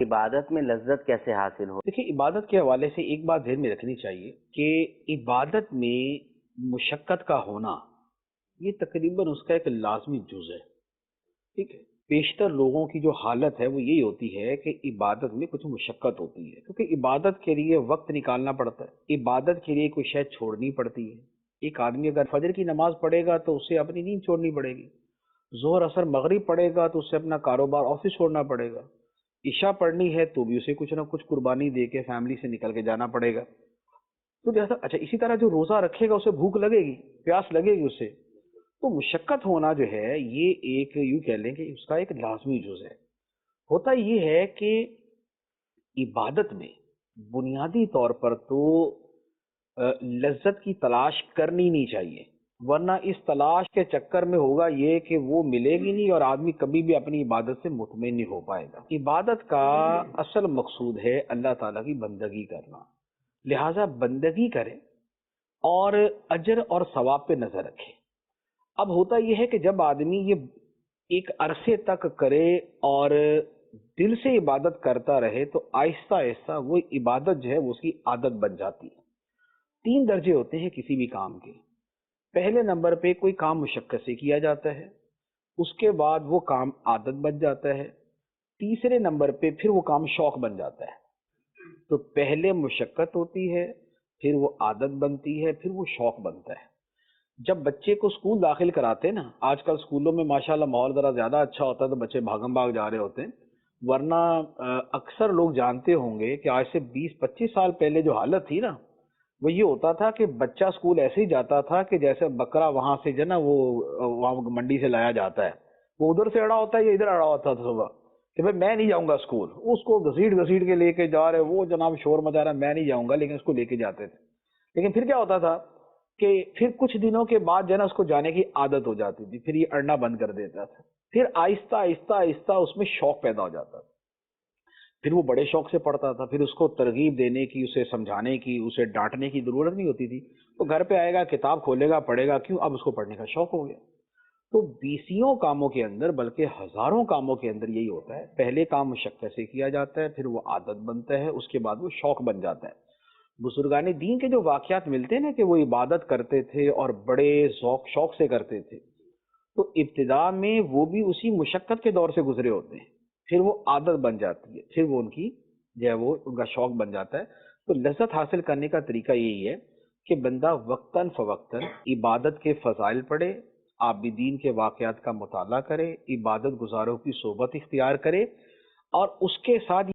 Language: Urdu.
عبادت میں لذت کیسے حاصل ہو؟ دیکھیے، عبادت کے حوالے سے ایک بات ذہن میں رکھنی چاہیے کہ عبادت میں مشقت کا ہونا یہ تقریباً اس کا ایک لازمی جز ہے. ٹھیک ہے. بیشتر لوگوں کی جو حالت ہے وہ یہی ہوتی ہے کہ عبادت میں کچھ مشقت ہوتی ہے، کیونکہ عبادت کے لیے وقت نکالنا پڑتا ہے، عبادت کے لیے کوئی شے چھوڑنی پڑتی ہے. ایک آدمی اگر فجر کی نماز پڑھے گا تو اسے اپنی نیند چھوڑنی پڑے گی، ظہر اثر مغرب پڑھے گا تو اسے اپنا کاروبار آفس چھوڑنا پڑے گا، عشاء پڑھنی ہے تو بھی اسے کچھ نہ کچھ قربانی دے کے فیملی سے نکل کے جانا پڑے گا. تو جیسا اچھا اسی طرح جو روزہ رکھے گا اسے بھوک لگے گی، پیاس لگے گی اسے. تو مشقت ہونا جو ہے یہ ایک یوں کہہ لیں کہ اس کا ایک لازمی جز ہے. ہوتا یہ ہے کہ عبادت میں بنیادی طور پر تو لذت کی تلاش کرنی نہیں چاہیے، ورنہ اس تلاش کے چکر میں ہوگا یہ کہ وہ ملے گی نہیں اور آدمی کبھی بھی اپنی عبادت سے مطمئن نہیں ہو پائے گا. عبادت کا اصل مقصود ہے اللہ تعالیٰ کی بندگی کرنا، لہٰذا بندگی کرے اور اجر اور ثواب پہ نظر رکھے. اب ہوتا یہ ہے کہ جب آدمی یہ ایک عرصے تک کرے اور دل سے عبادت کرتا رہے تو آہستہ آہستہ وہ عبادت جو ہے وہ اس کی عادت بن جاتی ہے. 3 درجے ہوتے ہیں کسی بھی کام کے. پہلے نمبر پہ کوئی کام مشقت سے کیا جاتا ہے، اس کے بعد وہ کام عادت بن جاتا ہے، تیسرے نمبر پہ پھر وہ کام شوق بن جاتا ہے. تو پہلے مشقت ہوتی ہے، پھر وہ عادت بنتی ہے، پھر وہ شوق بنتا ہے. جب بچے کو اسکول داخل کراتے ہیں نا، آج کل اسکولوں میں ماشاءاللہ ماحول ذرا زیادہ اچھا ہوتا ہے تو بچے بھاگم بھاگ جا رہے ہوتے ہیں، ورنہ اکثر لوگ جانتے ہوں گے کہ آج سے 20-25 سال پہلے جو حالت تھی نا وہ یہ ہوتا تھا کہ بچہ اسکول ایسے ہی جاتا تھا کہ جیسے بکرا وہاں سے جو نا وہ وہاں منڈی سے لایا جاتا ہے، وہ ادھر سے اڑا ہوتا ہے یا ادھر اڑا ہوتا تھا صبح کہ بھائی میں نہیں جاؤں گا اسکول. اس کو گھسیٹ گھسیٹ کے لے کے جا رہے، وہ جناب شور مچا رہا میں نہیں جاؤں گا، لیکن اس کو لے کے جاتے تھے. لیکن پھر کیا ہوتا تھا کہ پھر کچھ دنوں کے بعد جو ہے نا اس کو جانے کی عادت ہو جاتی تھی، پھر یہ اڑنا بند کر دیتا تھا، پھر آہستہ آہستہ آہستہ اس میں شوق پیدا ہو جاتا تھا، پھر وہ بڑے شوق سے پڑھتا تھا. پھر اس کو ترغیب دینے کی، اسے سمجھانے کی، اسے ڈانٹنے کی ضرورت نہیں ہوتی تھی. تو گھر پہ آئے گا، کتاب کھولے گا، پڑھے گا، کیوں اب اس کو پڑھنے کا شوق ہو گیا. تو بیسیوں کاموں کے اندر بلکہ ہزاروں کاموں کے اندر یہی ہوتا ہے، پہلے کام مشقت سے کیا جاتا ہے، پھر وہ عادت بنتا ہے، اس کے بعد وہ شوق بن جاتا ہے. بزرگان دین کے جو واقعات ملتے ہیں نا کہ وہ عبادت کرتے تھے اور بڑے ذوق شوق سے کرتے تھے، تو ابتدا میں وہ بھی اسی مشقت کے دور سے گزرے ہوتے ہیں، پھر وہ عادت بن جاتی ہے، پھر وہ ان کی جو ہے وہ ان کا شوق بن جاتا ہے. تو لذت حاصل کرنے کا طریقہ یہی ہے کہ بندہ وقتاً فوقتاً عبادت کے فضائل پڑھے، عابدین کے واقعات کا مطالعہ کرے، عبادت گزاروں کی صحبت اختیار کرے، اور اس کے ساتھ